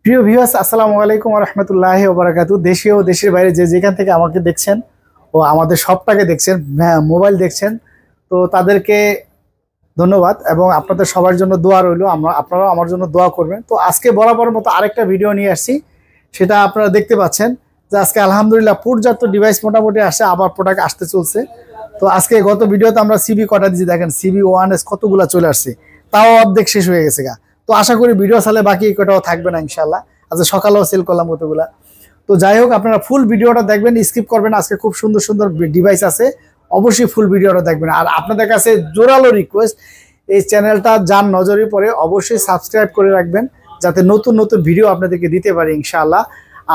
প্রিয় ভিউয়ার্স, আসসালামু আলাইকুম ওয়া রাহমাতুল্লাহি ওয়া বারাকাতুহু। দেশে ও দেশের বাইরে যে যেখান থেকে আমাকে দেখছেন ও আমাদের শপটাকে দেখছেন, মোবাইল দেখছেন, তো তাদেরকে ধন্যবাদ এবং আপনাদের সবার জন্য দোয়া রইল। আপনারাও আমার জন্য দোয়া করবেন। তো আজকে বরাবরের মতো আরেকটা ভিডিও নিয়ে আসছি, সেটা আপনারা দেখতে পাচ্ছেন যে আজকে আলহামদুলিল্লাহ পর্যাপ্ত ডিভাইস মোটামুটি আসে, আবার প্রোডাক্ট আসতে চলছে। তো আজকে গত ভিডিওতে আমরা সিবি কটা দিয়েছি, দেখেন সিবি 1S কতগুলো চলে আসছে, তাও অর্ধেক শেষ হয়ে গেছে গা। তো আশা করি ভিডিও সালে বাকি কটাও থাকবে না ইনশাল্লাহ। আজকে সকালেও সেল করলাম কতগুলা। তো যাই হোক, আপনারা ফুল ভিডিওটা দেখবেন, স্কিপ করবেন। আজকে খুব সুন্দর সুন্দর ডিভাইস আছে, অবশ্যই ফুল ভিডিওটা দেখবেন। আর আপনাদের কাছে জোরালো রিকোয়েস্ট, এই চ্যানেলটা যার নজরে পড়ে অবশ্যই সাবস্ক্রাইব করে রাখবেন, যাতে নতুন নতুন ভিডিও আপনাদেরকে দিতে পারি ইনশাআল্লাহ।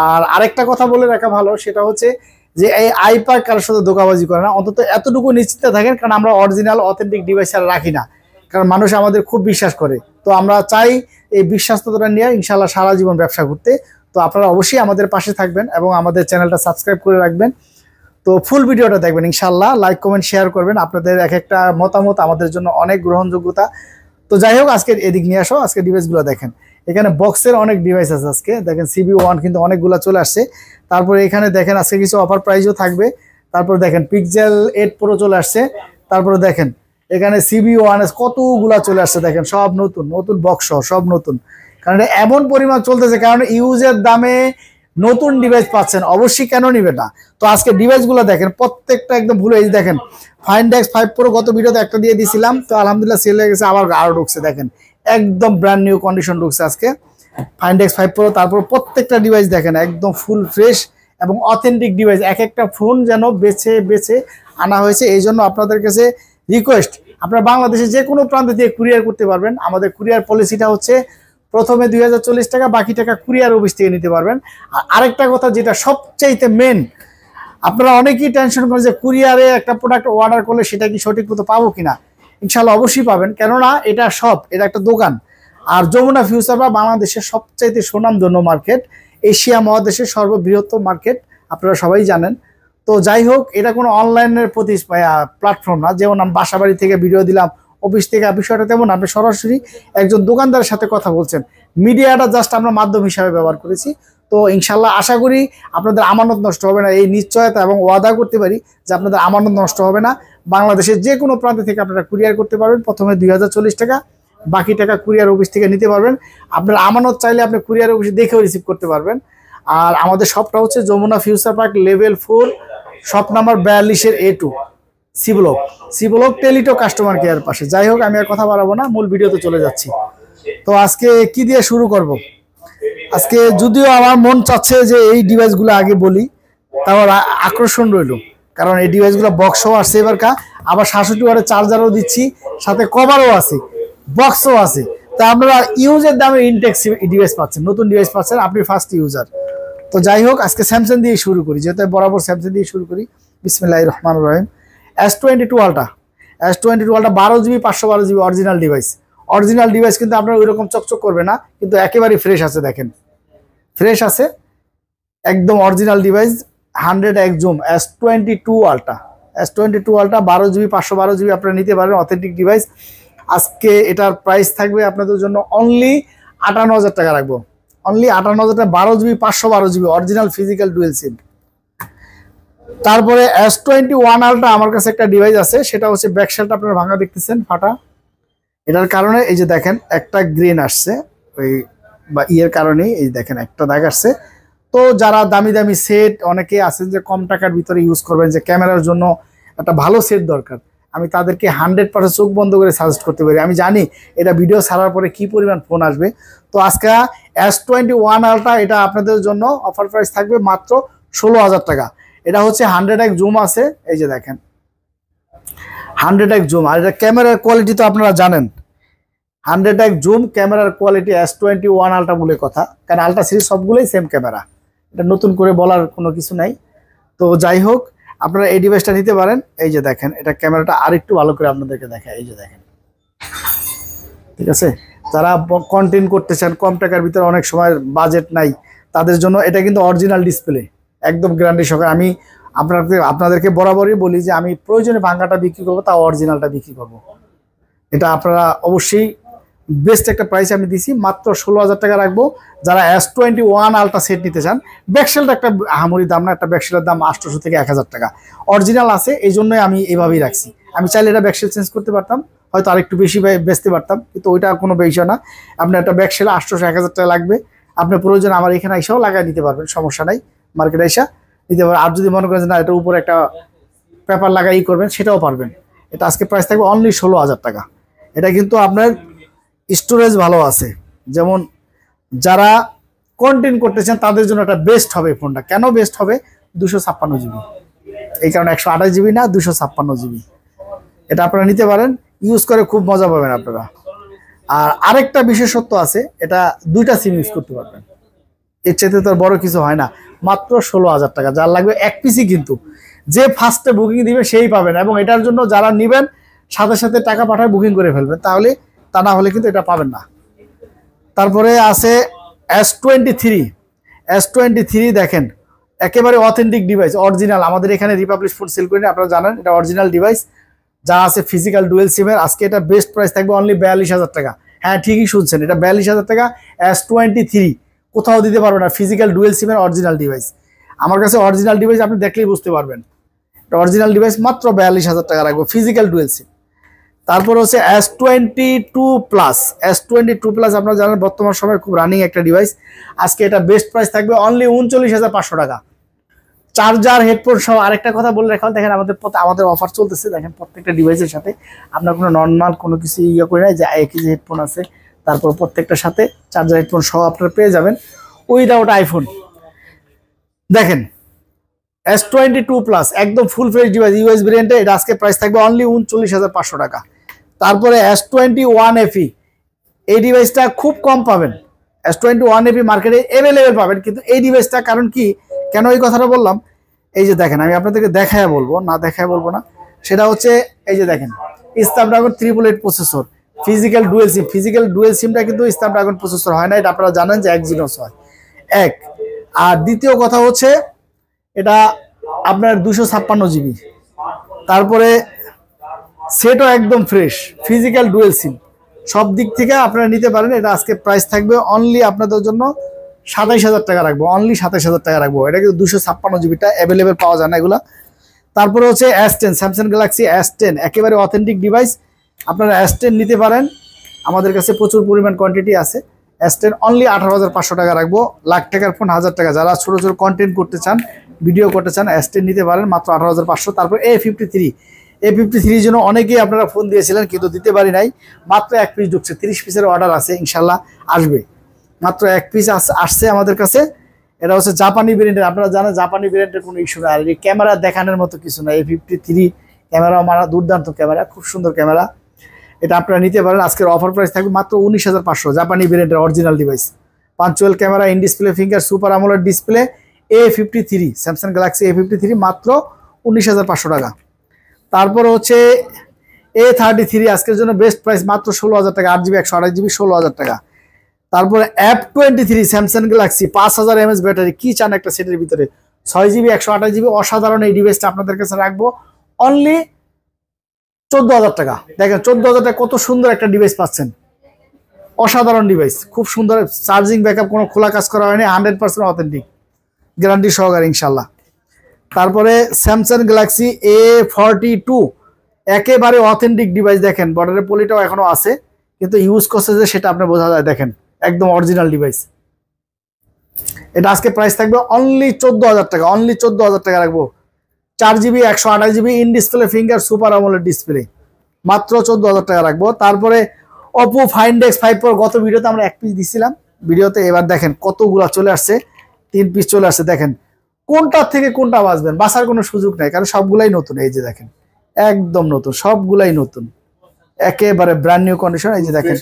আর আরেকটা কথা বলে রাখা ভালো, সেটা হচ্ছে যে এই আইপাক কারোর সাথে ধোঁকাবাজি করে না, অন্তত এতটুকু নিশ্চিত থাকেন, কারণ আমরা অরিজিনাল অথেন্টিক ডিভাইস আর রাখি না, কারণ মানুষ আমাদের খুব বিশ্বাস করে। তো আমরা চাই এই বিশ্বাসটা নিয়ে ইনশাআল্লাহ সারা জীবন ব্যবসা করতে। তো আপনারা অবশ্যই আমাদের পাশে থাকবেন এবং আমাদের চ্যানেলটা সাবস্ক্রাইব করে রাখবেন। তো ফুল ভিডিওটা দেখবেন ইনশাআল্লাহ, লাইক কমেন্ট শেয়ার করবেন। আপনাদের এক একটা মতামত আমাদের জন্য অনেক গ্রহণযোগ্যতা। তো যাই হোক, আজকে এদিক নিয়ে আসো, আজকে ডিভাইসগুলো দেখেন। এখানে বক্সের অনেক ডিভাইস আছে আজকে, দেখেন CB1 কিন্তু অনেকগুলো চলে আসছে। তারপরে এখানে দেখেন আজকে কিছু অফার প্রাইসও থাকবে। তারপর দেখেন পিক্সেল 8 Pro চলে আসছে। তারপরে দেখেন এখানে CB1S কতগুলা চলে আসছে, দেখেন সব নতুন নতুন বক্স সব নতুন। কারণ এমন পরিমাণ চলতেছে, কারণ ইউজের দামে নতুন ডিভাইস পাচ্ছেন, অবশ্যই কেন নিবে না। তো আজকে ডিভাইসগুলো দেখেন, প্রত্যেকটা একদম ভুলে দেখেন। ফাইন্ডেক্স 5 Pro গত ভিডিওতে একটা দিয়ে দিছিলাম, তো আলহামদুলিল্লাহ সেল হয়ে গেছে, আবার আরো ঢুকছে, দেখেন একদম ব্র্যান্ড নিউ কন্ডিশন ঢুকছে আজকে ফাইন্ডেক্স 5 Pro। তারপর প্রত্যেকটা ডিভাইস দেখেন একদম ফুল ফ্রেশ এবং অথেন্টিক ডিভাইস, এক একটা ফোন যেন বেছে বেছে আনা হয়েছে। এই জন্য আপনাদের কাছে রিকোয়েস্ট, আপনারা বাংলাদেশে যে কোনো প্রান্ত দিয়ে কুরিয়ার করতে পারবেন। আমাদের কুরিয়ার পলিসিটা হচ্ছে প্রথমে 2040 টাকা, বাকি টাকা কুরিয়ার অফিস থেকে নিতে পারবেন। আর আরেকটা কথা যেটা সবচাইতে মেন, আপনারা অনেকেই টেনশন করেন যে কুরিয়ারে একটা প্রোডাক্ট অর্ডার করলে সেটা কি সঠিক মতো পাবো কিনা। ইনশাল্লাহ অবশ্যই পাবেন, কেননা এটা এটা একটা দোকান। আর যমুনা ফিউচার বা বাংলাদেশের সবচাইতে সুনামধন্য মার্কেট, এশিয়া মহাদেশের সর্ববৃহত্তম মার্কেট, আপনারা সবাই জানেন। তো যাই হোক, এটা কোনো অনলাইনের প্ল্যাটফর্ম না, যেমন আমি বাসা বাড়ি থেকে ভিডিও দিলাম, অফিস থেকে, বিষয়টা তেমন আপনি সরাসরি একজন দোকানদারের সাথে কথা বলছেন। মিডিয়াটা জাস্ট আমরা মাধ্যম হিসাবে ব্যবহার করেছি। তো ইনশাল্লাহ আশা করি আপনাদের আমানত নষ্ট হবে না, এই নিশ্চয়তা এবং ওয়াদা করতে পারি যে আপনাদের আমানত নষ্ট হবে না। বাংলাদেশের যে কোনো প্রান্ত থেকে আপনারা কুরিয়ার করতে পারবেন, প্রথমে 2040 টাকা, বাকি টাকা কুরিয়ার অফিস থেকে নিতে পারবেন। আপনার আমানত চাইলে আপনি কুরিয়ার অফিসে দেখেও রিসিভ করতে পারবেন। আর আমাদের শপটা হচ্ছে Jamuna future park level 4, shop number 42 A2, C block Teletalk customer care পাশে। যাই হোক, আমি আর কথা বাড়াবো না, মূল ভিডিওতে চলে যাচ্ছি। তো আজকে কি দিয়ে শুরু করব? আজকে যদিও আমার মন চাচ্ছে যে এই ডিভাইসগুলো আগে বলি, তাও আকর্ষণ রইল, কারণ এই ডিভাইসগুলো বক্সও আসছে এবার আবার 67 ওয়াটের চার্জারও দিচ্ছি, সাথে কভারও আছে, বক্সও আছে। তা আপনারা ইউজের দামে ইনটেক্স ডিভাইস পাচ্ছেন, নতুন ডিভাইস পাচ্ছেন, আপনি ফার্স্ট ইউজার। তো যাই হোক, আজকে স্যামসাং দিয়ে শুরু করি, যেহেতু বরাবর স্যামসাং দিয়ে শুরু করি। বিসমিল্লাহির রহমানির রহিম। S22 Ultra, S22 Ultra 12GB 512GB original device কিন্তু আপনার ওই রকম চকচক করবে না, কিন্তু একেবারে ফ্রেশ আছে, দেখেন ফ্রেশ আছে, একদম original device. 100x zoom S22 Ultra 12GB 512GB আপনারা নিতে পারেন, অথেন্টিক ডিভাইস। আজকে এটার প্রাইস থাকবে আপনাদের জন্য অনলি 58,000 টাকা রাখবো, অনলি 58,000 টাকা। 12GB 512GB original physical dual সিম। তারপরে S21 Ultra আমার কাছে একটা ডিভাইস আছে, সেটা হচ্ছে ব্যাকশেলটা আপনারা ভাঙা দেখতেছেন, ফাটা। এটার কারণে এই যে দেখেন একটা গ্রেন আসছে, ওই বা ইয়ের কারণেই এই দেখেন একটা দাগ আসছে। তো যারা দামি দামি সেট অনেকে আছেন যে কম টাকার ভিতরে ইউজ করবেন, যে ক্যামেরার জন্য একটা ভালো সেট দরকার, আমি তাদেরকে 100% চোখ বন্ধ করে সাজেস্ট করতে পারি। আমি জানি এটা ভিডিও ছাড়ার পরে কি পরিমাণ ফোন আসবে। তো আজকে S21 Ultra এটা আপনাদের জন্য অফার প্রাইস থাকবে মাত্র 16,000 টাকা। এটা হচ্ছে 100x জুম আছে, এই যে দেখেন 100x জুম। আর এটা ক্যামেরার কোয়ালিটি তো আপনারা জানেন, 100x জুম ক্যামেরার কোয়ালিটি S21 Ultra বলে কথা, কারণ আলট্রা সিরিজ সবগুলোই সেম ক্যামেরা, এটা নতুন করে বলার কোনো কিছু নাই। তো যাই হোক, আপনারা এই ডিভাইসটা নিতে পারেন। এই যে দেখেন, এটা ক্যামেরাটা আরেকটু ভালো করে আপনাদেরকে দেখায়, এই যে দেখেন, ঠিক আছে। যারা কন্টেন্ট করতে চান, কম টাকার ভিতরে, অনেক সময় বাজেট নাই, তাদের জন্য এটা কিন্তু অরিজিনাল ডিসপ্লে, একদম গ্যারান্টি সহকারে। আমি আপনাদেরকে বরাবরই বলি যে আমি প্রয়োজনে ভাঙ্গাটা বিক্রি করবো, তাও অরিজিনালটা বিক্রি করবো। এটা আপনারা অবশ্যই বেস্ট একটা প্রাইস আমি দিছি, মাত্র 16,000 টাকা রাখবো। যারা S21 আলট্রা সেট নিতে চান, ব্যাকসেলটা একটা হামুরি দাম না, একটা ব্যাকসেলের দাম 800 থেকে 1000 টাকা অরিজিনাল আছে, এই জন্যই আমি এইভাবেই রাখছি। আমি চাইলে এটা ব্যাকসেল চেঞ্জ করতে পারতাম, হয়তো আরেকটু বেশি বেচতে পারতাম, কিন্তু ওইটা কোনো বিষয় না। আপনার একটা ব্যাকসেল 800-1000 টাকা লাগবে, আপনার প্রয়োজন আমার এখানে এসেও লাগাই নিতে পারবেন, সমস্যা নাই, মার্কেটে এসে নিতে পারবেন। আর যদি মনে করেন না এটার উপরে একটা পেপার লাগাই করবেন, সেটাও পারবেন। এটা আজকে প্রাইস থাকবে অনলি 16,000 টাকা। এটা কিন্তু আপনার স্টোরেজ ভালো আছে, যেমন যারা কন্টেন্ট করতেছেন তাদের জন্য এটা বেস্ট হবে। ফোনটা কেন বেস্ট হবে? 256 জিবি, এই কারণে 128 জিবি না, 256 জিবি। এটা আপনারা নিতে পারেন, ইউজ করে খুব মজা পাবেন আপনারা। আর আরেকটা বিশেষত্ব আছে, এটা 2টা সিম ইউজ করতে পারবেন, এর চাইতে তো বড় কিছু হয় না। মাত্র 16,000 টাকা, যার লাগবে এক পিসি, কিন্তু যে ফার্স্টে বুকিং দিবে সেই পাবেন। এবং এটার জন্য যারা নেবেন সাথে সাথে টাকা পাঠায় বুকিং করে ফেলবেন, তাহলে তা না হলে কিন্তু এটা পাবেন না। তারপরে আছে S23 দেখেন, একেবারে অথেন্টিক ডিভাইস, অরিজিনাল। আমাদের এখানে রিপাবলিক ফোন সেল করি, আপনারা জানেন এটা অরিজিনাল ডিভাইস, যা আছে ফিজিক্যাল ডুয়েল সিমের। আজকে এটা বেস্ট প্রাইস থাকবে অনলি 42,000 টাকা। হ্যাঁ, ঠিকই শুনছেন, এটা 42,000 টাকা। S23 কোথাও দিতে পারবে না, ফিজিক্যাল ডুয়েল সিমের অরিজিনাল ডিভাইস। আমার কাছে অরিজিনাল ডিভাইস আপনি দেখলেই বুঝতে পারবেন, এটা অরিজিনাল ডিভাইস। মাত্র 42,000 টাকা রাখবো, ফিজিক্যাল ডুয়েল সিম। তারপর হচ্ছে S22 প্লাস আপনারা জানেন বর্তমান সময়ের খুব রানিং একটা ডিভাইস। আজকে এটা বেস্ট প্রাইস থাকবে অনলি 39,500 টাকা, চার্জার হেডফোন সহ। আরেকটা কথা বলে রাখলাম, দেখেন আমাদের অফার চলতেছে, দেখেন প্রত্যেকটা ডিভাইসের সাথে আপনার কোনো নর্মাল কোনো কিছু ইয়ে করে নাই, যে একই যে হেডফোন আছে, তারপর প্রত্যেকটার সাথে চার্জার হেডফোন সহ আপনারা পেয়ে যাবেন উইদাউট আইফোন। দেখেন S22 প্লাস একদম ফুল ফ্রেশ ডিভাইস, ইউএস ভেরিয়েন্টে, এটা আজকে প্রাইস থাকবে অনলি 39,500 টাকা। তারপরে S21 FE, এই ডিভাইসটা খুব কম পাবেন। S21 FE মার্কেটে অ্যাভেলেবেল পাবেন, কিন্তু এই ডিভাইসটা কারণ কি, কেন এই কথাটা বললাম, এই যে দেখেন, আমি আপনাদেরকে দেখায় বলবো না, সেটা হচ্ছে এই যে দেখেন, স্ন্যাপড্রাগন 888 প্রসেসর, ফিজিক্যাল ডুয়েল সিমটা কিন্তু স্ন্যাপড্রাগন প্রসেসর হয় না, এটা আপনারা জানেন যে এক্সিনোস হয় এক। আর দ্বিতীয় কথা হচ্ছে এটা আপনার 256 জিবি। তারপরে সেটও একদম ফ্রেশ, ফিজিক্যাল ডুয়েল সিম, সব দিক থেকে আপনারা নিতে পারেন। এটা আজকে প্রাইস থাকবে অনলি আপনাদের জন্য 27,000 টাকা রাখবো, অনলি 27,000 টাকা রাখবো। এটা কিন্তু 256 জিবিটা অ্যাভেলেবেল পাওয়া যায় না এগুলা। তারপরে হচ্ছে S10, স্যামসাং গ্যালাক্সি S10, একেবারে অথেন্টিক ডিভাইস, আপনারা S10 নিতে পারেন, আমাদের কাছে প্রচুর পরিমাণ কোয়ান্টিটি আছে। S10 অনলি 18,500 টাকা রাখবো, লাখ টাকার ফোন 1000 টাকা। যারা ছোটো ছোটো কন্টেন্ট করতে চান, ভিডিও করতে চান, S10 নিতে পারেন মাত্র 18,500। তারপর A53 জন্য অনেকেই আপনারা ফোন দিয়েছিলেন, কিন্তু দিতে পারি নাই, মাত্র এক পিস ঢুকছে, 30 পিসের অর্ডার আছে, ইনশাল্লাহ আসবে। মাত্র এক পিস আসছে আমাদের কাছে। এটা হচ্ছে জাপানি ভেরিয়েন্টের, আপনারা জানেন জাপানি ভেরিয়েন্টের কোনো ইস্যু না, আর এই ক্যামেরা দেখানোর মতো কিছু না। A53 ক্যামেরা মারা দুর্দান্ত ক্যামেরা, খুব সুন্দর ক্যামেরা, এটা আপনারা নিতে পারেন। আজকের অফার প্রাইস থাকবে মাত্র 19,500, জাপানি ভেরিয়েন্টের অরিজিনাল ডিভাইস, পাঞ্চুয়াল camera, in display finger, super AMOLED display, A53, Samsung Galaxy A53, মাত্র 19,500 টাকা। তারপর হচ্ছে A33, আজকের জন্য বেস্ট প্রাইস মাত্র 16,000 টাকা, 8GB 128GB 16,000 টাকা। তারপরে F23 Samsung Galaxy, 5000 mAh battery, কি চান একটা সেটের ভিতরে, 6GB 128GB, অসাধারণ এই ডিভাইসটা আপনাদের কাছে রাখবো অনলি 14,000 টাকা। দেখেন 14,000 টাকা কত সুন্দর একটা ডিভাইস পাচ্ছেন, অসাধারণ ডিভাইস, খুব সুন্দর চার্জিং ব্যাকআপ, কোনো খোলা কাজ করা হয়নি, 100% অথেন্টিক, গ্যারান্টি সহকারে ইনশাল্লাহ। তারপরে স্যামসাং গ্যালাক্সি A42, একেবারে অথেন্টিক ডিভাইস, দেখেন বর্ডারের পলিটাও এখনো আছে, কিন্তু ইউজ করছে যে সেটা আপনি বোঝা যায়, দেখেন একদম অরিজিনাল ডিভাইস। এটা আজকে প্রাইস থাকবে অনলি 14,000 টাকা, অনলি 14,000 টাকা রাখবো, 4GB 128GB, in display finger, super AMOLED display, মাত্র 14,000 টাকা রাখবো। তারপরে Oppo Find X5 Pro, গত ভিডিওতে আমরা এক পিস দিছিলাম ভিডিওতে, এবার দেখেন কতগুলা চলে আসছে, 3 পিস চলে আসছে। দেখেন কোনটার থেকে কোনটা বাঁচবেন, বাঁচার কোনো সুযোগ নেই, কারণ সবগুলাই নতুন, এই যে দেখেন একদম নতুন, সবগুলাই নতুন, একেবারে ব্র্যান্ড নিউ কন্ডিশন, এই যে দেখেন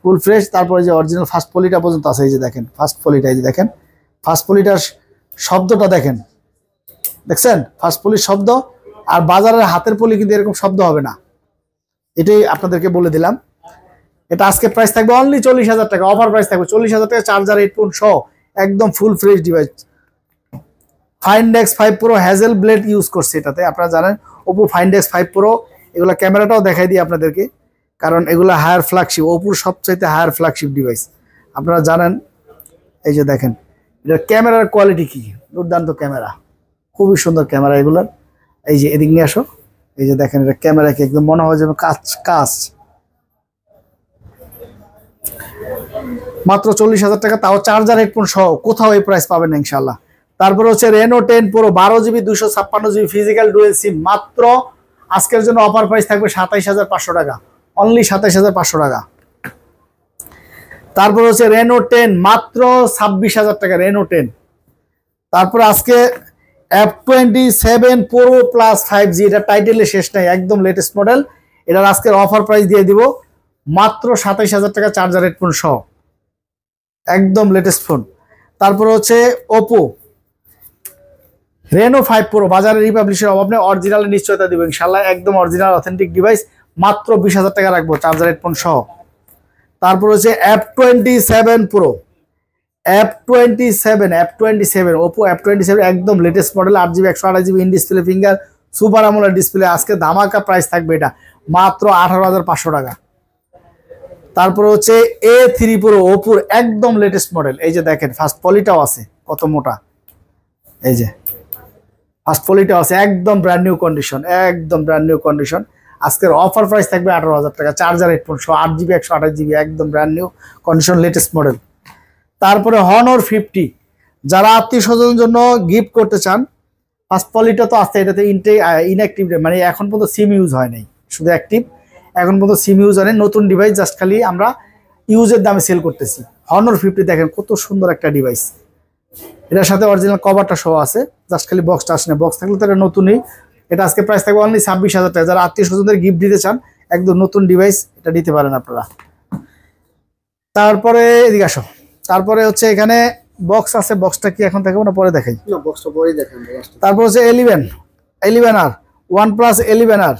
ফুল ফ্রেশ। তারপরে যে অরিজিনাল ফার্স্ট পলিটা পর্যন্ত আছে, এই যে দেখেন ফার্স্ট পলিটা, এই যে দেখেন ফার্স্ট পলিটার শব্দটা দেখেন, দেখছেন ফার্স্ট পলির শব্দ, আর বাজারের হাতের পলি কিন্তু এরকম শব্দ হবে না, এটাই আপনাদেরকে বলে দিলাম। এটা আজকে প্রাইস থাকবে অনলি 40,000 টাকা, অফার প্রাইস থাকবে 40,000 টাকা, চার্জার, হেডফোন সহ একদম full fresh device. Find X5 Pro hazel blade use করছে এটাতে, আপনারা জানেন Oppo Find X5 Pro, এগুলো ক্যামেরাটাও দেখাই দিই আপনাদেরকে, কারণ এগুলো হায়ার ফ্ল্যাগশিপ, ওপোর সবচাইতে হায়ার ফ্ল্যাগশিপ ডিভাইস আপনারা জানেন। এই যে দেখেন এটা ক্যামেরার কোয়ালিটি কি, দুর্দান্ত ক্যামেরা, খুবই সুন্দর ক্যামেরা এগুলোর। এই যে এদিক নিয়ে আসো, এই যে দেখেন এটা ক্যামেরা কি একদম মনে হয় যেন কাচ কাচ। মাত্র 40,000 টাকা, তাও চার্জার হেডফোন সহ, কোথাও এই প্রাইস পাবেন না ইনশাল্লাহ। তারপরে হচ্ছে Reno 10 pro 12GB 256GB physical dual SIM, মাত্র আজকের জন্য অফার প্রাইস থাকবে 27,500 টাকা, অনলি 27,500 টাকা। তারপর হচ্ছে রেনো 10 মাত্র 26,000 টাকা, রেনো 10। তারপর আজকে F27 প্রো প্লাস 5G, এটা টাইটেলে শেষ নাই, একদম লেটেস্ট মডেল। এটার আজকের অফার প্রাইস দিয়ে দিব মাত্র 27,000 টাকা, চার্জার হেডফোন সহ, একদম লেটেস্ট ফোন। তারপর হচ্ছে ওপো রেনো 5 প্রো, বাজারে রিপাবলিশের অভাব নেই, অরিজিনালের নিশ্চয়তা দিব ইনশাল্লাহ, একদম অরিজিনাল অথেন্টিক ডিভাইস, মাত্র 20,000 টাকা রাখবো, চার্জার হেডফোন সহ। তারপর হচ্ছে F27 pro, F27 Oppo F27 একদম latest model, 8GB 128GB in display finger super AMOLED display. আজকে ধামাকা প্রাইস থাকবে এটা মাত্র 18,500 টাকা। তারপরে হচ্ছে A3 প্রো, ওপোর একদম লেটেস্ট মডেল। এই যে দেখেন ফার্স্ট পলিটাও আছে, কত মোটা, এই যে ফার্স্ট পলিটাও আছে, একদম ব্র্যান্ড নিউ কন্ডিশন, একদম ব্র্যান্ড নিউ কন্ডিশন। আজকের অফার প্রাইস থাকবে 18,000 টাকা, চার্জার হেডফোন সহ, 8GB 128GB একদম brand new condition, latest model. তারপরে হনর 50, যারা আত্মীয় স্বজনের জন্য গিফট করতে চান, ফার্স্ট পলিটা তো আসছে, এটাতে ইনঅ্যাক্টিভ, মানে এখন পর্যন্ত সিম ইউজ হয় নাই, শুধু অ্যাক্টিভ, এখন পর্যন্ত সিম ইউজ হয় নাই, নতুন ডিভাইস জাস্ট খালি আমরা ইউজের দামে সেল করতেছি। হনর 50 দেখেন কত সুন্দর একটা ডিভাইস, এটার সাথে অরিজিনাল কভারটা সহ আছে, জাস্ট খালি বক্সটা আসে না, বক্স থাকলে তো এটা নতুনই। এটা আজকে প্রাইস থাকবে অনলি 26,000 টাকা, যারা আত্মীয় স্বজনদের গিফট দিতে চান একদম নতুন ডিভাইস, এটা দিতে পারেন আপনারা। তারপরে এদিকে আসো, তারপরে হচ্ছে এখানে বক্স আছে, বক্সটা কি এখন দেখাবো না পরে দেখাই, বক্সটা পরেই দেখেন। তারপর হচ্ছে 11R OnePlus 11R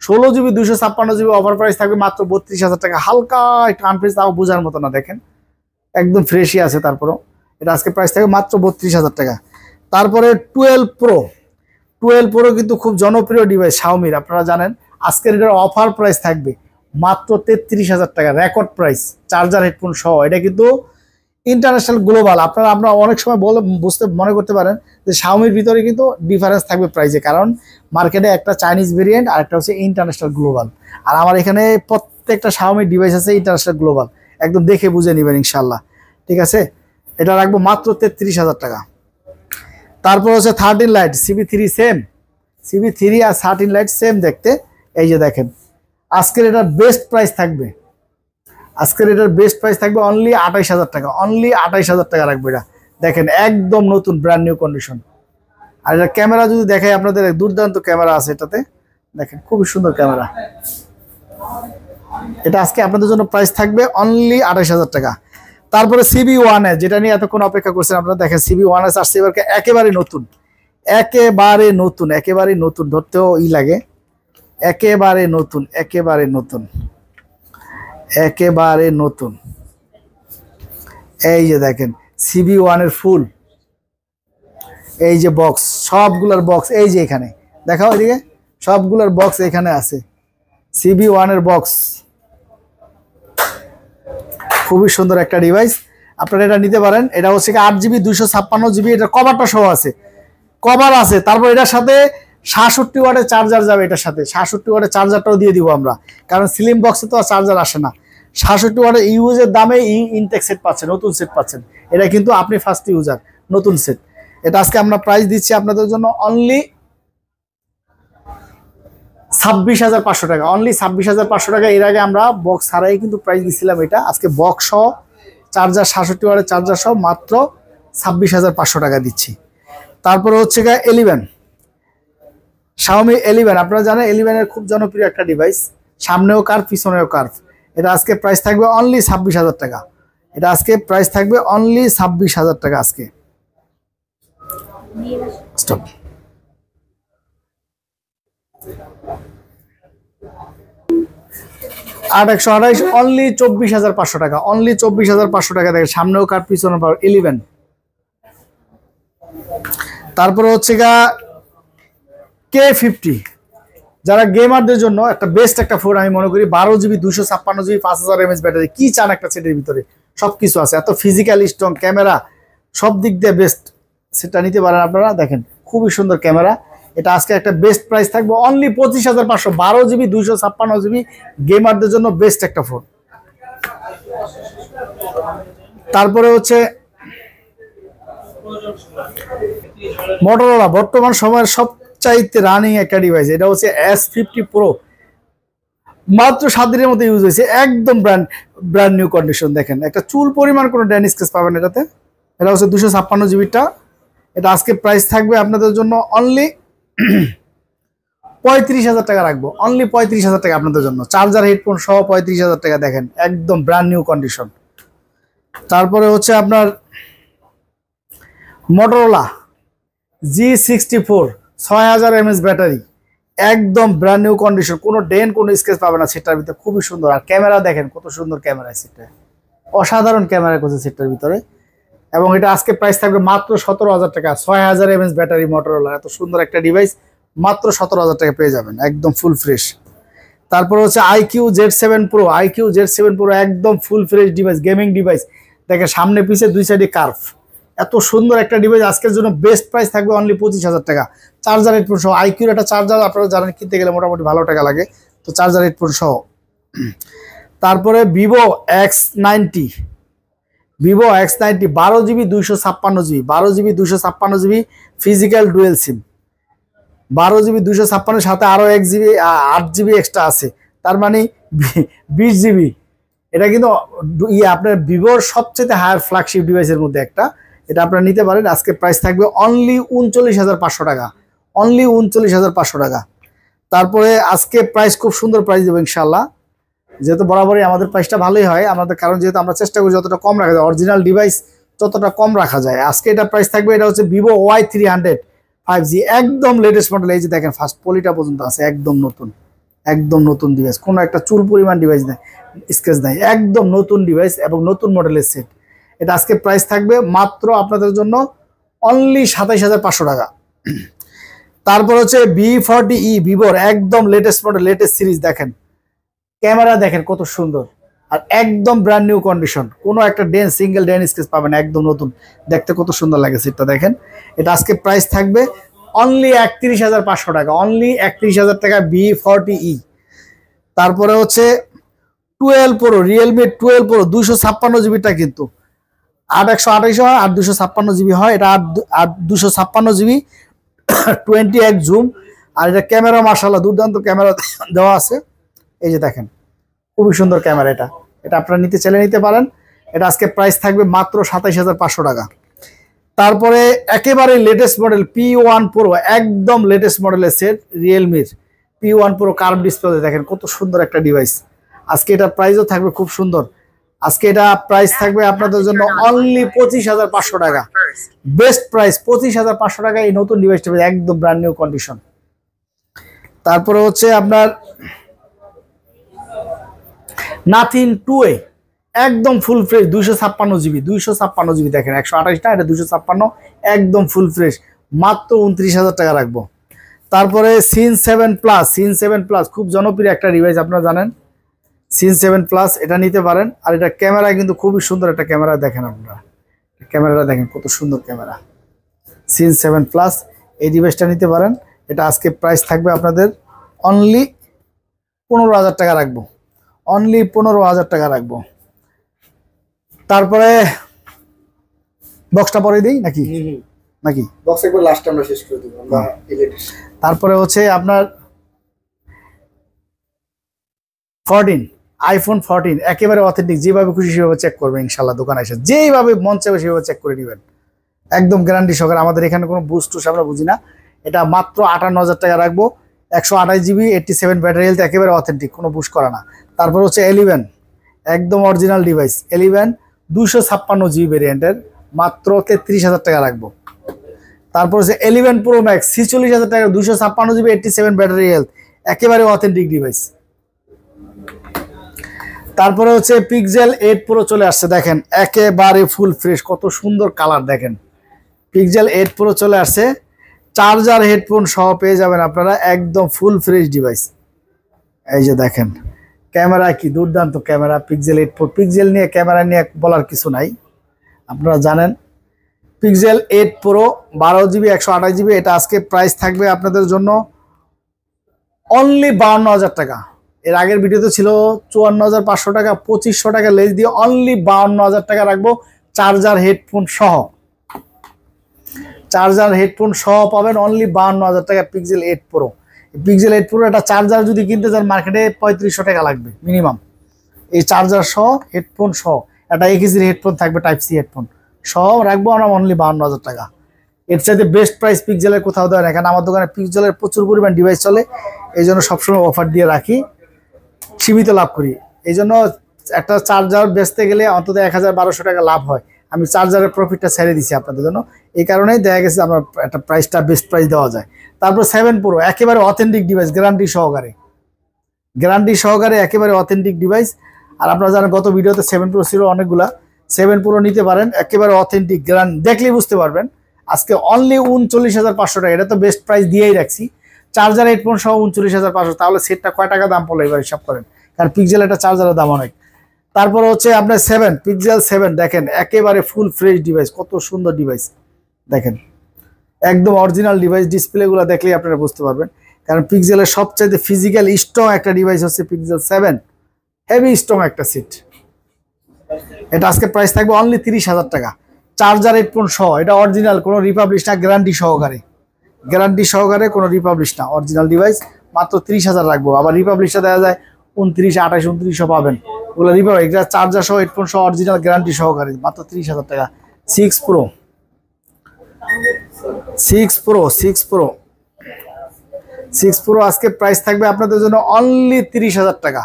16GB 256GB offer price থাকবে মাত্র 32,000 টাকা, হালকা একটু আনফ্রেশ, তাও বোঝার মতো না, দেখেন একদম ফ্রেশই আছে। তারপরও এটা আজকে প্রাইস থাকবে মাত্র 32,000 টাকা। তারপরে 12 প্রো কিন্তু খুব জনপ্রিয় ডিভাইস শাওমির, আপনারা জানেন। আজকের এটার অফার প্রাইস থাকবে মাত্র 33,000 টাকা, রেকর্ড প্রাইস, চার্জার হেডফোন সহ। এটা কিন্তু ইন্টারন্যাশনাল গ্লোবাল, আপনারা অনেক সময় মনে করতে পারেন যে শাওমির ভিতরে কিন্তু ডিফারেন্স থাকবে প্রাইসে, কারণ মার্কেটে একটা চাইনিজ ভেরিয়েন্ট আর একটা হচ্ছে ইন্টারন্যাশনাল গ্লোবাল, আর আমার এখানে প্রত্যেকটা শাওমির ডিভাইস আছে ইন্টারন্যাশনাল গ্লোবাল, একদম দেখে বুঝে নেবেন ইনশাল্লাহ, ঠিক আছে। এটা রাখবো মাত্র 33,000 টাকা। তারপর হচ্ছে 13 লাইট CB3 সেম, CB3 আর 13 লাইট সেম দেখতে। এই যে দেখেন আজকের এটার বেস্ট প্রাইস থাকবে, আজকের এটার বেস্ট প্রাইস থাকবে অনলি 28,000 টাকা, অনলি 28,000 টাকা রাখবে। এটা দেখেন একদম নতুন ব্র্যান্ড নিউ কন্ডিশন। আর এটা ক্যামেরা যদি দেখাই আপনাদের, দুর্দান্ত ক্যামেরা আছে এটাতে, দেখেন খুবই সুন্দর ক্যামেরা। এটা আজকে আপনাদের জন্য প্রাইস থাকবে অনলি 28,000 টাকা। তারপরে CB1S, যেটা নিয়ে এতক্ষণ অপেক্ষা করছেন আপনারা, দেখেন CB1S আসছে এবার একেবারে নতুন, একেবারে নতুন, একেবারে নতুন, ধরতেও লাগে, একেবারে নতুন, একেবারে নতুন, একেবারে নতুন। এই যে দেখেন CB1 এর ফুল, এই যে বক্স, সবগুলোর বক্স এই যে এখানে দেখাও, এদিকে সবগুলোর বক্স এখানে আছে, CB1 এর বক্স, খুবই সুন্দর একটা ডিভাইস, আপনারা এটা নিতে পারেন। এটা হচ্ছে 8GB 256GB, এটা কভারটা সহ আছে, কভার আছে। তারপর এটার সাথে 66 ওয়াটের চার্জার যাবে, এটার সাথে 66 ওয়াটের চার্জারটাও দিয়ে দিব আমরা, কারণ স্লিম বক্সে তো আর চার্জার আসে না। 66 ওয়াটের ইউজের দামে ইনটেক সেট পাচ্ছেন, নতুন সেট পাচ্ছেন, এটা কিন্তু আপনি ফার্স্ট ইউজার, নতুন সেট। এটা আজকে আমরা প্রাইস দিচ্ছি আপনাদের জন্য অনলি 26,500 টাকা, অনলি 26,500 টাকা। এর আগে আমরা বক্স ছাড়াই কিন্তু প্রাইস দিচ্ছিলাম এটা, আজকে বক্স সহ চার্জার 66 ওয়াটের চার্জার সহ মাত্র 26,500 টাকা দিচ্ছি। তারপরে হচ্ছে 11 Xiaomi 11, আপনারা জানেন 11 এর খুব জনপ্রিয় একটা ডিভাইস, সামনেও কার্ভ পিছনেও কার্ভ। এটা আজকে প্রাইস থাকবে অনলি 26,000 টাকা, এটা আজকে প্রাইস থাকবে অনলি 26,000 টাকা আজকে। স্টপ। আর 128 অনলি 24,500 টাকা, অনলি 24,500 টাকা। দেখেন সামনেও কার পিছনে পাওয়ার 11। তারপরে হচ্ছে K50, যারা গেমারদের জন্য একটা বেস্ট একটা ফোন আমি মনে করি। 12GB 256GB 5000 mAh ব্যাটারি, কি চান একটা সেটের ভিতরে, সবকিছু আছে, এত ফিজিক্যাল স্ট্রং ক্যামেরা, সব দিক দিয়ে বেস্ট, সেটা নিতে পারেন আপনারা। দেখেন খুবই সুন্দর ক্যামেরা। এটা আজকে একটা বেস্ট প্রাইস থাকবে অনলি 25500। 12GB 256GB গেমারদের জন্য বেস্ট একটা ফোন। তারপরে হচ্ছে মোটরোলা, বর্তমান সময়ের সবচাইতে রানিং একটা ডিভাইস, এটা হচ্ছে S50 Pro। মাত্র 7 দিনের মধ্যে ইউজ হয়েছে, একদম ব্র্যান্ড নিউ কন্ডিশন। দেখেন একটা চুল পরিমাণ কোনো ড্যানিশ স্ক্র্যাচ পাবেন এটাতে। এটা হচ্ছে 256GBটা। এটা আজকে প্রাইস থাকবে আপনাদের জন্য অনলি 35,000 টাকা রাখবো, অনলি 35,000 টাকা আপনাদের জন্য, চার্জার হেডফোন সহ 35,000 টাকা। দেখেন একদম ব্র্যান্ড নিউ কন্ডিশন। তারপরে হচ্ছে আপনার মোটরোলা G64 6000 mAh ব্যাটারি, একদম ব্র্যান্ড নিউ কন্ডিশন, কোনো ডেন কোনো স্ক্র্যাচ পাবে না সেটার ভিতরে, খুবই সুন্দর। আর ক্যামেরা দেখেন কত সুন্দর ক্যামেরা, সেটা অসাধারণ ক্যামেরা করছে সেটার ভিতরে। এবং এটা আজকে প্রাইস থাকবে মাত্র 17,000 টাকা। 6000 mAh ব্যাটারি মোটরোলা, এত সুন্দর একটা ডিভাইস মাত্র 17,000 টাকা পেয়ে যাবেন, একদম ফুল ফ্রেশ। তারপর হচ্ছে IQ Z7 Pro, IQ Z7 Pro একদম full fresh device, gaming device. দেখেন সামনে পিছে দুই সাইডে কার্ভ, এত সুন্দর একটা ডিভাইস আজকের জন্য বেস্ট প্রাইস থাকবে অনলি 25,000 টাকা। চার্জার হেডফোন সহ, আইকিউর একটা চার্জার আপনারা জানেন কিনতে গেলে মোটামুটি ভালো টাকা লাগে, তো চার্জার হেডফোন সহ। তারপরে Vivo X90, Vivo X90 12GB 256GB, 12GB 256GB physical dual SIM, 12GB 256 সাথে আরো 1GB 8GB এক্সট্রা আছে, তার মানে 20GB। এটা কিন্তু আপনার ভিভোর সবচেয়ে হায়ার ফ্ল্যাগশিপ ডিভাইসের মধ্যে একটা, এটা আপনারা নিতে পারেন। আজকে প্রাইস থাকবে অনলি 39,500 টাকা, অনলি 39,500 টাকা। তারপরে আজকে প্রাইস খুব সুন্দর প্রাইস দেবো ইনশাল্লাহ, যেহেতু বরাবরই আমাদের প্রাইসটা ভালোই হয় আমাদের, কারণ যেহেতু আমরা চেষ্টা করি যতটা কম রাখা যায়, অরিজিনাল ডিভাইস যতটা কম রাখা যায়। আজকে এটা প্রাইস থাকবে, এটা হচ্ছে Vivo Y300 5G, একদম লেটেস্ট মডেল। এই যে দেখেন ফার্স্ট পলিটা পর্যন্ত আছে, একদম নতুন, একদম নতুন ডিভাইস, কোনো একটা চুল পরিমাণ ডিভাইস নেই, স্ক্র্যাচ নাই, একদম নতুন ডিভাইস এবং নতুন মডেলের সেট। এটা আজকে প্রাইস থাকবে মাত্র আপনাদের জন্য অনলি 27,500 টাকা। তারপর হচ্ছে V40e, ভিভোর একদম লেটেস্ট মডেল, লেটেস্ট সিরিজ। দেখেন ক্যামেরা দেখেন কত সুন্দর, আর একদম ব্র্যান্ড নিউ কন্ডিশন, কোনো একটা সিঙ্গেল ডেন স্ক্র্যাচ পাবেন, একদম নতুন, দেখতে কত সুন্দর লাগে সেটটা। দেখেন এটা আজকে প্রাইস থাকবে অনলি 31,500 টাকা, অনলি 31,000 টাকা V40e। তারপরে হচ্ছে 12 Pro, Realme 12 Pro 256GBটা কিন্তু 8/128 হয় আর 256GB হয়, এটা 256GB 20x জুম। আর এটা ক্যামেরা মাশাআল্লাহ দুর্দান্ত ক্যামেরা দেওয়া আছে, এই যে দেখেন খুবই সুন্দর ক্যামেরা। এটা আপনারা নিতে চাইলে নিতে পারেন। এটা আজকে প্রাইস থাকবে মাত্র 27,500 টাকা। তারপরে একেবারে লেটেস্ট মডেল P1 Pro, একদম লেটেস্ট মডেলের সেট রিয়েলমির P1 Pro কার্ভ ডিসপ্লে। দেখেন কত সুন্দর একটা ডিভাইস। আজকে এটা প্রাইসও থাকবে খুব সুন্দর, আজকে এটা প্রাইস থাকবে আপনাদের জন্য অনলি 25,500 টাকা, বেস্ট প্রাইস 25,500 টাকা। এই নতুন ডিভাইসটা একদম ব্র্যান্ড নিউ কন্ডিশন। তারপরে হচ্ছে আপনার Nothing 2A, একদম ফুল ফ্রেশ 256GB, দেখেন 128টা, এটা 256, একদম ফুল ফ্রেশ, মাত্র 29,000 টাকা রাখবো। তারপরে Sin7 Plus, খুব জনপ্রিয় একটা ডিভাইস আপনারা জানেন, Sin7 Plus এটা নিতে পারেন। আর এটা ক্যামেরা কিন্তু খুবই সুন্দর একটা ক্যামেরা, দেখেন আপনারা ক্যামেরাটা দেখেন কত সুন্দর ক্যামেরা। Sin7 Plus এই ডিভাইসটা নিতে পারেন। এটা আজকে প্রাইস থাকবে আপনাদের অনলি 15,000 টাকা রাখবো, অনলি 15,000 টাকা রাখবো। তারপরে বক্সটা পরে দিই নাকি বক্স একবার লাস্ট আমরা শেষ করে দেব আমরা এডিট। তারপরে হচ্ছে আপনার 14 iPhone 14 একেবারে অথেন্টিক, যেভাবে খুশি সেভাবে চেক করবেন ইনশাল্লাহ, দোকানে এসে যেইভাবে মন চাইবে সেভাবে চেক করে নেবেন, একদম গ্যারান্টি সহকারে। আমাদের এখানে কোনো বুস্ট টুস আমরা বুঝি না। এটা মাত্র 58,000 টাকা রাখবো, 128GB 87 ব্যাটারি হেলথ, একেবারে অথেন্টিক, কোনো বুস্ট করা না। তারপর হচ্ছে 11, একদম অরিজিনাল ডিভাইস 11 256GB ভেরিয়েন্টের, মাত্র 33,000 টাকা রাখবো। তারপর হচ্ছে 11 Pro Max 46,000 টাকা, 256GB 87 ব্যাটারি হেলথ, একেবারে অথেন্টিক ডিভাইস। তারপরে হচ্ছে Pixel 8 Pro চলে আসছে, দেখেন একেবারে ফুল ফ্রেশ, কত সুন্দর কালার। দেখেন Pixel 8 Pro চলে আসছে, চার্জার হেডফোন সহ পেয়ে যাবেন আপনারা একদম ফুল ফ্রেশ ডিভাইস। এই যে দেখেন ক্যামেরা কি দুর্দান্ত ক্যামেরা, পিক্সেল 8 Pro। পিক্সেল নিয়ে ক্যামেরা নিয়ে বলার কিছু নাই, আপনারা জানেন। পিক্সেল 8 Pro 12GB 128GB, এটা আজকে প্রাইস থাকবে আপনাদের জন্য অনলি 52,000 টাকা। এর আগের ভিডিওতে ছিল 54,500 টাকা, 2500 টাকা লেস দিয়ে অনলি 52,000 টাকা রাখবো চার্জার হেডফোন সহ। চার্জার হেডফোন সহ পাবেন অনলি 52,000 টাকা পিক্সেল 8 Pro। পিক্সেল 8 Pro একটা চার্জার যদি কিনতে চান মার্কেটে 3500 টাকা লাগবে মিনিমাম। এই চার্জার সহ হেডফোন সহ একটা 1 কেজির হেডফোন থাকবে, টাইপ সি হেডফোন সহ রাখবো আমরা অনলি 52,000 টাকা। এর চাইতে বেস্ট প্রাইস পিক্সেলের কোথাও দেওয়া না, কারণ আমার দোকানে পিক্সেলের প্রচুর পরিমাণ ডিভাইস চলে, এই জন্য সবসময় অফার দিয়ে রাখি, সীমিত লাভ করি। এই জন্য একটা চার্জার বেচতে গেলে অন্তত 1000-1200 টাকা লাভ হয়। আমি চার্জারের প্রফিটটা ছেড়ে দিচ্ছি আপনাদের জন্য, এই কারণেই দেখা গেছে আমার একটা প্রাইসটা বেস্ট প্রাইস দেওয়া যায়। তারপর 7 Pro একেবারে অথেন্টিক ডিভাইস, গ্যারান্টি সহকারে একেবারে অথেন্টিক ডিভাইস। আর আপনারা জানেন গত ভিডিওতে 7 Pro ছিল অনেকগুলা, 7 Pro নিতে পারেন, একেবারে অথেন্টিক গ্যারান্টি, দেখলেই বুঝতে পারবেন। আজকে অনলি 39,500 টাকা, এটা তো বেস্ট প্রাইস দিয়েই রাখছি। চার্জার হেডফোন সহ 39,500, তাহলে সেটটা কয় টাকা দাম পড়লো এবার হিসাব করেন, কারণ পিক্সেল একটা চার্জারের দাম অনেক। তারপর হচ্ছে আপনার পিক্সেল 7 দেখেন একেবারে ফুল ফ্রেশ ডিভাইস, কত সুন্দর ডিভাইস দেখেন, একদম অরিজিনাল ডিভাইস। ডিসপ্লেগুলো দেখলেই আপনারা বুঝতে পারবেন, কারণ পিক্সেলের সবচাইতে ফিজিক্যাল স্ট্রং একটা ডিভাইস হচ্ছে পিক্সেল 7, হেভি স্ট্রং একটা সিট। এটা আজকে প্রাইস থাকবে অনলি 30,000 টাকা চার্জার হেডফোন সহ। এটা অরিজিনাল, কোনো রিপাবলিশ না, গ্যারান্টি সহকারে কোনো রিপাবলিশ না, অরিজিনাল ডিভাইস। মাত্র 30,000 রাখবো। আবার রিপাবলিশটা দেওয়া যায় 29, 28, 29 পাবেন, ওগুলো রিপাবলিশ। এটা চার্জার সহ হেডফোন সহ অরিজিনাল গ্যারান্টি সহকারে মাত্র 30,000 টাকা। 6 Pro আজকে প্রাইস থাকবে আপনাদের জন্য অনলি 30,000 টাকা,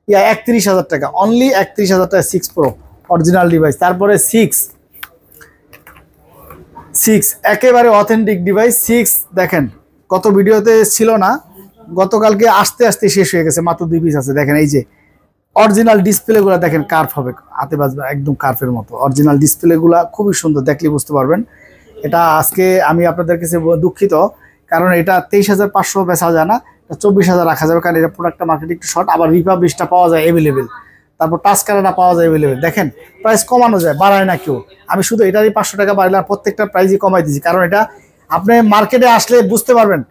31,000 টাকা, অনলি 31,000 টাকা 6 Pro অরিজিনাল ডিভাইস। তারপরে 6 একেবারে অথেন্টিক ডিভাইস। 6 দেখেন কত ভিডিওতে ছিল না, গতকালকে আস্তে আস্তে শেষ হয়ে গেছে, মাত্র 2 পিস আছে। দেখেন এই যে অরিজিনাল ডিসপ্লেগুলো দেখেন, কার্ভ হবে, হাতে বাজবে একদম কার্ভের মতো। অরিজিনাল ডিসপ্লেগুলো খুবই সুন্দর, দেখলে বুঝতে পারবেন। এটা আজকে আমি আপনাদের কাছে দুঃখিত, কারণ এটা 23,500 বেচা যায় না, 24,000 রাখা যাবে, কারণ এটা প্রোডাক্টটা মার্কেটে একটু শর্ট। আবার রিপাবলিশটা পাওয়া যায় অ্যাভেলেবেল, তারপর টাচ কালারটা পাওয়া যায় অ্যাভেলেবেল। দেখেন প্রাইস কমানো যায়, বাড়ায় না কেউ। আমি শুধু এটারই 500 টাকা বাড়লাম, প্রত্যেকটা প্রাইসই কমাই দিয়েছি, কারণ এটা আপনি মার্কেটে আসলে বুঝতে পারবেন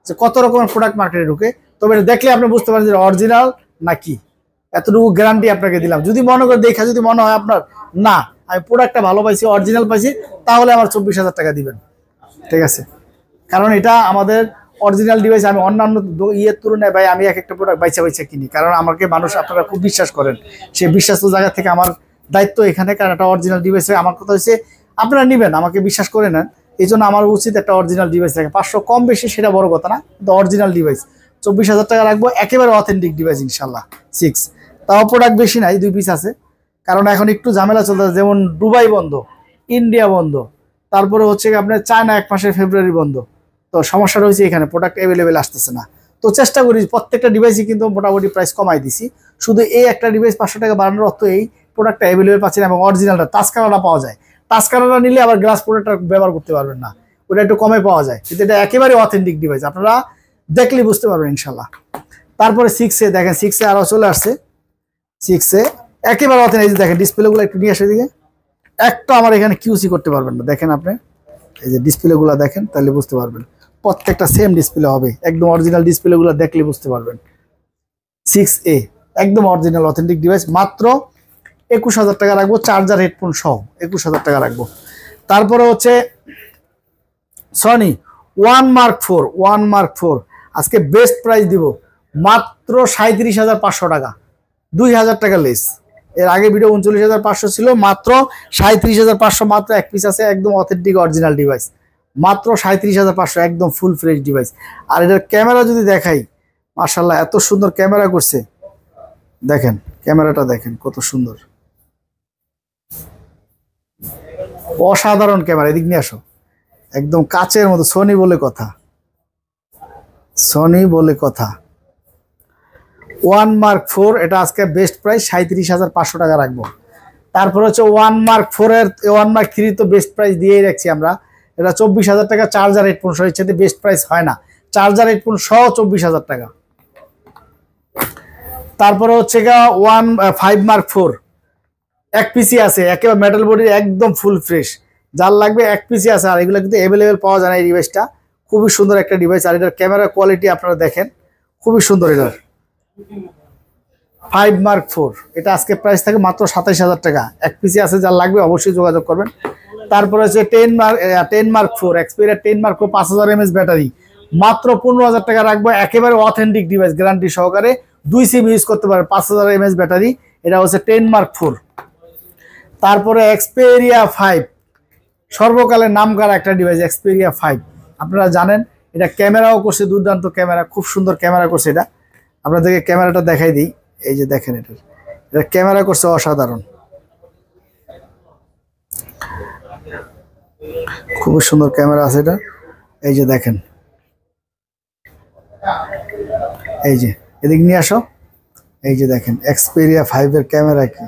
যে কত রকমের প্রোডাক্ট মার্কেটে ঢুকে। তবে এটা দেখলে আপনি বুঝতে পারেন যে অরিজিনাল নাকি, এতটুকু গ্যারান্টি আপনাকে দিলাম। যদি মনে করে দেখা, যদি মনে হয় আপনার না আমি প্রোডাক্টটা ভালো পাইছি, অরিজিনাল পাইছি, তাহলে আমার 24,000 টাকা দিবেন, ঠিক আছে? কারণ এটা আমাদের অরিজিনাল ডিভাইস। আমি অন্যান্য ইয়ের তুলনায় ভাই আমি এক একটা প্রোডাক্ট বাইচা কিনি, কারণ আমাকে মানুষ আপনারা খুব বিশ্বাস করেন, সেই বিশ্বাস্ত জায়গা থেকে আমার দায়িত্ব এখানে। কারণ একটা অরিজিনাল ডিভাইস, আমার কথা হচ্ছে আপনারা নেবেন, আমাকে বিশ্বাস করে নেন, এই জন্য আমার উচিত একটা অরিজিনাল ডিভাইস থাকে। 500 কম বেশি সেটা বড় কথা না, কিন্তু অরিজিনাল ডিভাইস 24,000 টাকা রাখবো, একেবারে অথেন্টিক ডিভাইস ইনশাল্লাহ। 6 তাও প্রোডাক্ট বেশি নাই, 2 পিস আছে, কারণ এখন একটু ঝামেলা চলতেছে, যেমন দুবাই বন্ধ, ইন্ডিয়া বন্ধ, তারপরে হচ্ছে আপনার চায়না 1 মাসের ফেব্রুয়ারি বন্ধ। তো সমস্যা রয়েছে এখানে, প্রোডাক্ট অ্যাভেলেবেল আসতেছে না। তো চেষ্টা করি প্রত্যেকটা ডিভাইসই কিন্তু মোটামুটি প্রাইস কমাই দিছি। শুধু এই একটা ডিভাইস 500 টাকা বাড়ানোর অর্থ এই প্রোডাক্টটা অ্যাভেলেবেল পাচ্ছেন, এবং অরিজিনালটা টাচ কালারটা পাওয়া যায়। টাচ কালারটা নিলে আবার গ্লাস প্রোডাক্টটা ব্যবহার করতে পারবেন না, ওটা একটু কমে পাওয়া যায়, কিন্তু এটা একেবারে অথেন্টিক ডিভাইস, আপনারা দেখলে বুঝতে পারবেন ইনশাল্লাহ। তারপরে 6 দেখেন, 6 আরও চলে আসছে। 6 একেবারে অথেন্টিক, এই যে দেখেন ডিসপ্লেগুলো একটু নিয়ে আসে দিকে, একটা আমার এখানে কিউসি করতে পারবেন না। দেখেন আপনি এই যে ডিসপ্লেগুলো দেখেন, তাহলে বুঝতে পারবেন প্রত্যেকটা সেম ডিসপ্লে হবে, একদম অরিজিনাল ডিসপ্লেগুলো দেখলে বুঝতে পারবেন। 6A একদম অরিজিনাল অথেন্টিক ডিভাইস, মাত্র 21,000 টাকা রাখবো চার্জার হেডফোন সহ, 21,000 টাকা রাখবো। তারপরে হচ্ছে সনি ওয়ান মার্ক ফোর আজকে বেস্ট প্রাইস দিব মাত্র 37,500 টাকা, 2,000 টাকা লেস। এর আগে ভিডিও 39,500 ছিল, মাত্র 37,500, মাত্র 1 পিস আছে, একদম অথেন্টিক অরিজিনাল ডিভাইস, মাত্র 37,500, একদম ফুল ফ্রেশ ডিভাইস। আর এটার ক্যামেরা যদি দেখাই, মাশাআল্লাহ এত সুন্দর ক্যামেরা করছে, দেখেন ক্যামেরাটা দেখেন কত সুন্দর, অসাধারণ ক্যামেরা। এদিক নিয়ে আসো, একদম কাচের মতো, সনি বলে কথা। ওয়ান মার্ক ফোর এটা আজকে বেস্ট প্রাইস 37,500 টাকা রাখবো। তারপর হচ্ছে ওয়ান মার্ক 3 তো বেস্ট প্রাইস দিয়েই রাখছি আমরা, এটা 24,000 টাকা চার্জার হেডফোন সহ, এর সাথে বেস্ট প্রাইস হয় না। চার্জার হেডফোন সহ 24,000 টাকা। তারপরে হচ্ছে গা 5 Mark 4 এক পিসি আছে, একেবারে মেটাল বডির একদম ফুল ফ্রেশ, যার লাগবে এক পিসি আছে। আর এগুলো কিন্তু অ্যাভেলেবেল পাওয়া যায় না। এই ডিভাইসটা খুবই সুন্দর একটা ডিভাইস, আর এটার ক্যামেরা কোয়ালিটি আপনারা দেখেন খুবই সুন্দর। এটার 5 Mark 4 এটা আজকে প্রাইস থাকে মাত্র 27,000 টাকা। এক পিসি আছে, যার লাগবে অবশ্যই যোগাযোগ করবেন। তারপরে হচ্ছে 10 Mark 4 Xperia 10 Mark 4 5000 mAh battery, মাত্র 15,000 টাকা রাখবো। একেবারে অথেন্টিক ডিভাইস, গ্যারান্টি সহকারে 2 সিম ইউজ করতে পারে, 5000 mAh ব্যাটারি। এটা হচ্ছে 10 Mark 4। তারপরে এক্সপেরিয়া 5 সর্বকালের নামকরা একটা ডিভাইস, এক্সপেরিয়া 5 আপনারা জানেন। এটা ক্যামেরাও করছে দুর্দান্ত ক্যামেরা, খুব সুন্দর ক্যামেরা করছে। এটা আপনাদেরকে ক্যামেরাটা দেখাই দিই, এই যে দেখেন, এটা ক্যামেরা করছে অসাধারণ, খুবই সুন্দর ক্যামেরা আছে এটা। এই যে দেখেন, এই যে এদিক নিয়ে আসো, এই যে দেখেন এক্সপেরিয়া 5 এর ক্যামেরা কি,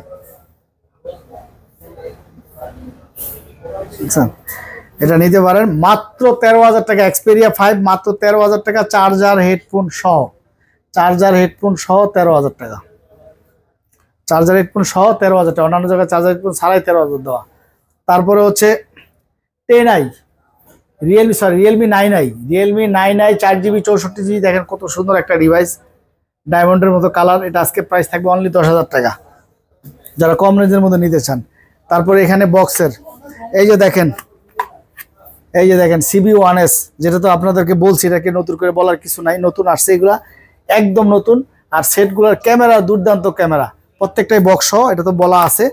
এটা নিতে পারেন মাত্র 13,000 টাকা। এক্সপেরিয়া 5 মাত্র 13,000 টাকা, চার্জার হেডফোন সহ, চার্জার হেডফোন সহ 13,000 টাকা, চার্জার হেডফোন সহ 13,000 টাকা। অন্যান্য জায়গায় চার্জার হেডফোন ছাড়াই 13,000 দেওয়া। তারপরে হচ্ছে 10i Realme 9i 4GB 64GB, দেখেন কত সুন্দর একটা ডিভাইস, ডায়মন্ডের মতো কালার। এটা আজকে প্রাইস থাকবে অনলি 10,000 টাকা, যারা কম রেঞ্জের মধ্যে নিতে চান। তারপরে এখানে বক্সের এই যে দেখেন, এই যে দেখেন CB1S, যেটা তো আপনাদেরকে বলছি, এটাকে নতুন করে বলার কিছু নাই, নতুন আসছে এগুলা, একদম নতুন। আর সেটগুলোর ক্যামেরা দুর্দান্ত ক্যামেরা, প্রত্যেকটাই বক্স সহ, এটা তো বলা আছে।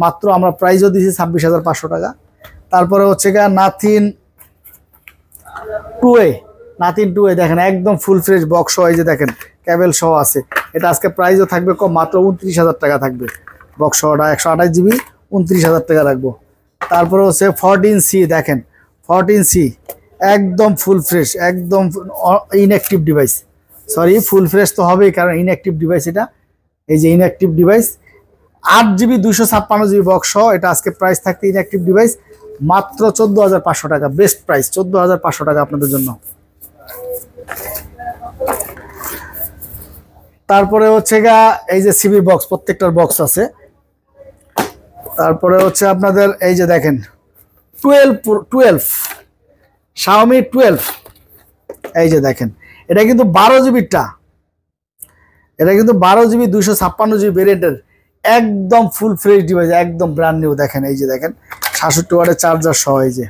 মাত্র আমরা প্রাইসও দিয়েছি 26,500 টাকা। তারপরে হচ্ছে গা নাথিং 2A দেখেন একদম ফুল ফ্রেশ বক্স সহ, এই যে দেখেন ক্যাবেল সহ আছে। এটা আজকে প্রাইসও থাকবে কম, মাত্র 29,000 টাকা থাকবে বক্স সহটা, 128GB 29,000 টাকা রাখবো। তারপরে হচ্ছে 14C দেখেন, 14C একদম ফুল ফ্রেশ, একদম inactive device, sorry full fresh তো হবেই কারণ ইনঅ্যাক্টিভ ডিভাইস এটা। এই যে inactive device 8GB 256GB box সহ, এটা আজকে প্রাইস থাকতে ইনঅ্যাক্টিভ ডিভাইস মাত্র 14,500 টাকা, বেস্ট প্রাইস 14,500 টাকা আপনাদের জন্য। তারপরে হচ্ছে গা এই যে সিবি বক্স, প্রত্যেকটার বক্স আছে। তারপরে হচ্ছে আপনাদের এই যে দেখেন 12 Xiaomi 12, এই যে দেখেন এটা কিন্তু 12GBটা, এটা কিন্তু 12GB 256GB ভেরিয়েন্টের একদম ফুল ফ্রেশ ডিভাইস, একদম ব্র্যান্ড নিউ। দেখেন এই যে দেখেন 66 ওয়াটের চার্জার সহ, এই যে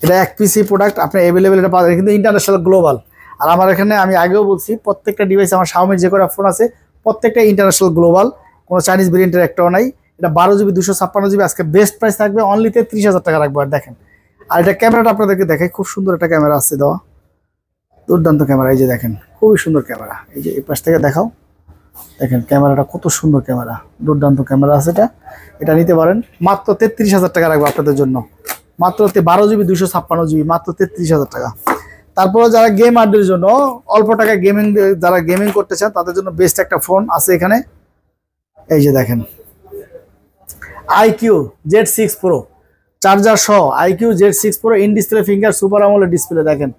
এটা এক পিসি প্রোডাক্ট, আপনি অ্যাভেলেবেল এটা পাবেন, কিন্তু ইন্টারন্যাশনাল গ্লোবাল। আর আমার এখানে আমি আগেও বলছি প্রত্যেকটা ডিভাইস আমার Xiaomi যে কটা ফোন আছে প্রত্যেকটা ইন্টারন্যাশনাল গ্লোবাল, কোনো চাইনিজ ভেরিয়েন্টের একটাও নাই। এটা 12GB 256GB, আজকে বেস্ট প্রাইস থাকবে অনলি 33,000 টাকা রাখবো। আর দেখেন, আর এটা ক্যামেরাটা আপনাদেরকে দেখাই, খুব সুন্দর একটা ক্যামেরা আছে দেওয়া, দুর্দান্ত ক্যামেরা। এই যে দেখেন খুবই সুন্দর ক্যামেরা, এই যে এই পাশ থেকে দেখাও, দেখেন ক্যামেরাটা কত সুন্দর ক্যামেরা, দুর্দান্ত ক্যামেরা আছে এটা। এটা নিতে পারেন মাত্র 33,000 টাকা রাখবো আপনাদের জন্য, মাত্র 12GB 256GB, মাত্র 33,000 টাকা। তারপরে যারা গেমারদের জন্য অল্প টাকায় যারা গেমিং করতে চান তাদের জন্য বেস্ট একটা ফোন আছে এখানে। এই যে দেখেন IQ Z6 Pro চার্জার সহ, IQ Z6 Pro in display finger super AMOLED display, দেখেন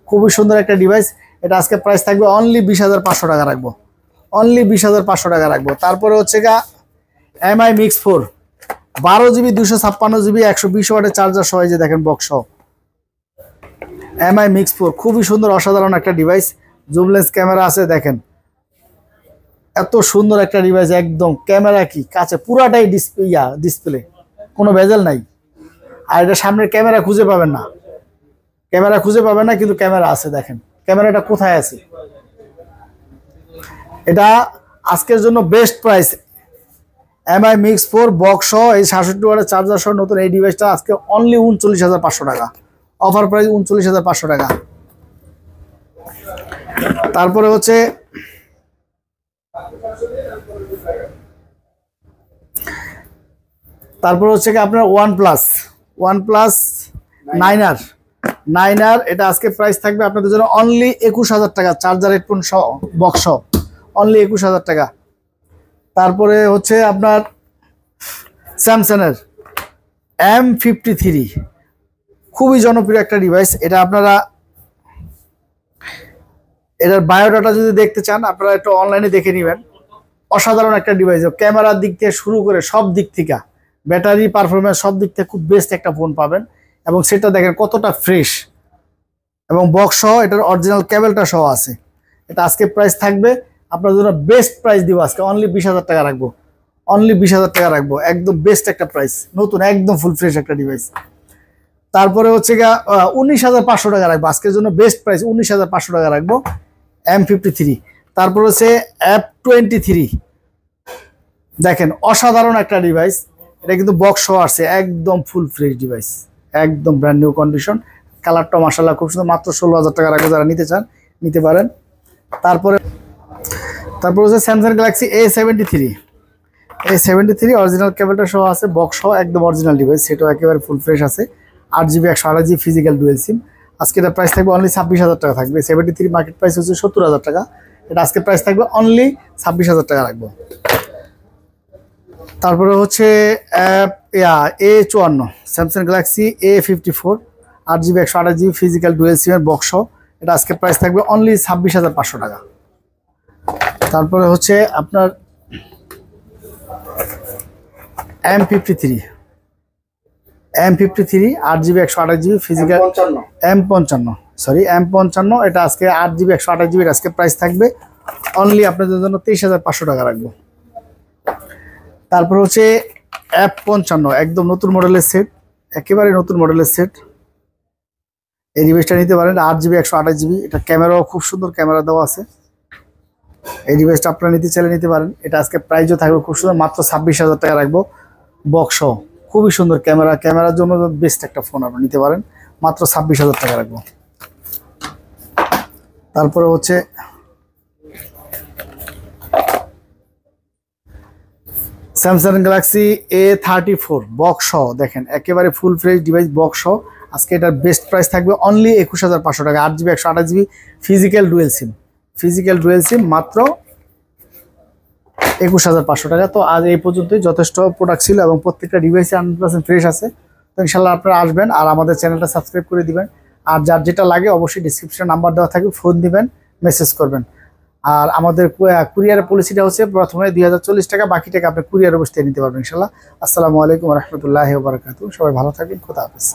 খুবই সুন্দর একটা ডিভাইস। এটা আজকে প্রাইস থাকবে অনলি 20,500 টাকা রাখবো, অনলি 20,500 টাকা রাখবো। তারপরে হচ্ছে গা MI Mix 4 12GB 256GB 120 ওয়াটের চার্জার সহ, এই যে দেখেন বক্স সহ MI Mix 4, খুবই সুন্দর অসাধারণ একটা ডিভাইস, জুমলেস ক্যামেরা আছে। দেখেন এত সুন্দর একটা ডিভাইস, একদম ক্যামেরা কি কাছে পুরাটাই ডিসপ্লে, কোনো ভেজাল নাই। আর এটা সামনের ক্যামেরা খুঁজে পাবেন না, কিন্তু ক্যামেরা আছে। দেখেন ক্যামেরাটা কোথায় আছে, এটা আজকের জন্য best price MI Mix 4 box সহ, এই 66 ওয়াটের চার্জার সহ নতুন এই ডিভাইসটা আজকে অনলি 39,500 টাকা, অফার প্রাইস 39,500 টাকা। তারপরে হচ্ছে কি আপনার OnePlus 9R, এটা আজকে প্রাইস থাকবে আপনাদের জন্য অনলি 21,000 টাকা, চার্জার হেডফোন সহ বক্স সহ অনলি 21,000 টাকা। তারপরে হচ্ছে আপনার স্যামসাংয়ের M53 খুবই জনপ্রিয় একটা ডিভাইস। এটা আপনারা এটার বায়োডাটা যদি দেখতে চান আপনারা একটু অনলাইনে দেখে নেবেন। অসাধারণ একটা ডিভাইস, ক্যামেরার দিক থেকে শুরু করে সব দিক থেকে, ব্যাটারি পারফরমেন্স সব দিক থেকে খুব বেস্ট একটা ফোন পাবেন। এবং সেটা দেখেন কতটা ফ্রেশ, এবং বক্স সহ এটার অরিজিনাল কেবলটা সহ আছে। এটা আজকে প্রাইস থাকবে আপনার জন্য বেস্ট প্রাইস দিব আজকে, অনলি 20,000 টাকা রাখবো, অনলি 20,000 টাকা রাখবো, একদম বেস্ট একটা প্রাইস, নতুন একদম ফুল ফ্রেশ একটা ডিভাইস। তারপরে হচ্ছে গিয়া 19,500 টাকা রাখবো আজকের জন্য, বেস্ট প্রাইস 19,500 টাকা রাখবো, M53। তারপর হচ্ছে F23, দেখেন অসাধারণ একটা ডিভাইস। এটা কিন্তু বক্স সহ আসছে, একদম ফুল ফ্রেশ ডিভাইস, একদম ব্র্যান্ড নিউ কন্ডিশন। কালারটা মাশাআল্লাহ খুব সুন্দর, মাত্র 16,000 টাকা রাখবো, যারা নিতে চান নিতে পারেন। তারপরে হচ্ছে স্যামসাং গ্যালাক্সি A73 অরিজিনাল কেবলটা সহ আছে, বক্স সহ একদম অরিজিনাল ডিভাইস, সেটাও একেবারে ফুল ফ্রেশ আছে। 8GB 128GB ফিজিক্যাল ডুয়েল সিম। আজকে এটা প্রাইস থাকবে অনলি 26,000 টাকা থাকবে। 73 মার্কেট প্রাইস হচ্ছে 70,000 টাকা, এটা আজকে প্রাইস থাকবে অনলি 26,000 টাকা রাখবো। তারপরে হচ্ছে A54 Samsung Galaxy A54 8GB 128GB physical dual সিমের বক্স, এটা আজকে প্রাইস থাকবে অনলি 26,500 টাকা। তারপরে হচ্ছে আপনার M53 8GB 128GB physical M55 এটা আজকে 8GB 128GB, আজকে প্রাইস থাকবে অনলি আপনাদের জন্য 23,500 টাকা রাখবো। তারপর হচ্ছে F55 একদম নতুন মডেলের সেট, একেবারে নতুন মডেলের সেট। এই ডিভাইসটা নিতে পারেন, 8GB 128GB, এটা ক্যামেরাও খুব সুন্দর ক্যামেরা দেওয়া আছে। এই ডিভাইসটা আপনারা নিতে চাইলে নিতে পারেন, এটা আজকে প্রাইসও থাকবে খুব সুন্দর, মাত্র 26,000 টাকা রাখবো, বক্স খুবই সুন্দর ক্যামেরার জন্য বেস্ট একটা ফোন আপনি নিতে পারেন, মাত্র 26,000 টাকা রাখবো। তারপরে হচ্ছে স্যামসাং গ্যালাক্সি A34 বক্স দেখেন একেবারে ফুল ফ্রেশ ডিভাইস, বক্স আজকে এটার বেস্ট প্রাইস থাকবে অনলি 21,500 টাকা। 8GB 128GB physical dual SIM মাত্র 21,500 টাকা। তো আজ এই পর্যন্তই যথেষ্ট প্রোডাক্ট ছিল, এবং প্রত্যেকটা ডিভাইসে 100% ফ্রেশ আছে। তো ইনশাল্লাহ আপনারা আসবেন আর আমাদের চ্যানেলটা সাবস্ক্রাইব করে দিবেন। আর যার যেটা লাগে অবশ্যই ডিসক্রিপশনে নাম্বার দেওয়া থাকবে, ফোন দিবেন, মেসেজ করবেন। আর আমাদের কুরিয়ারের পলিসিটা হচ্ছে প্রথমে 2040 টাকা, বাকি টাকা আপনি কুরিয়ারে বসতে নিতে পারবেন ইনশাল্লাহ। আসসালামু আলাইকুম রহমতুল্লাহি ওয়া বারাকাতুহু। সবাই ভালো থাকবেন, খোদা হাফেজ।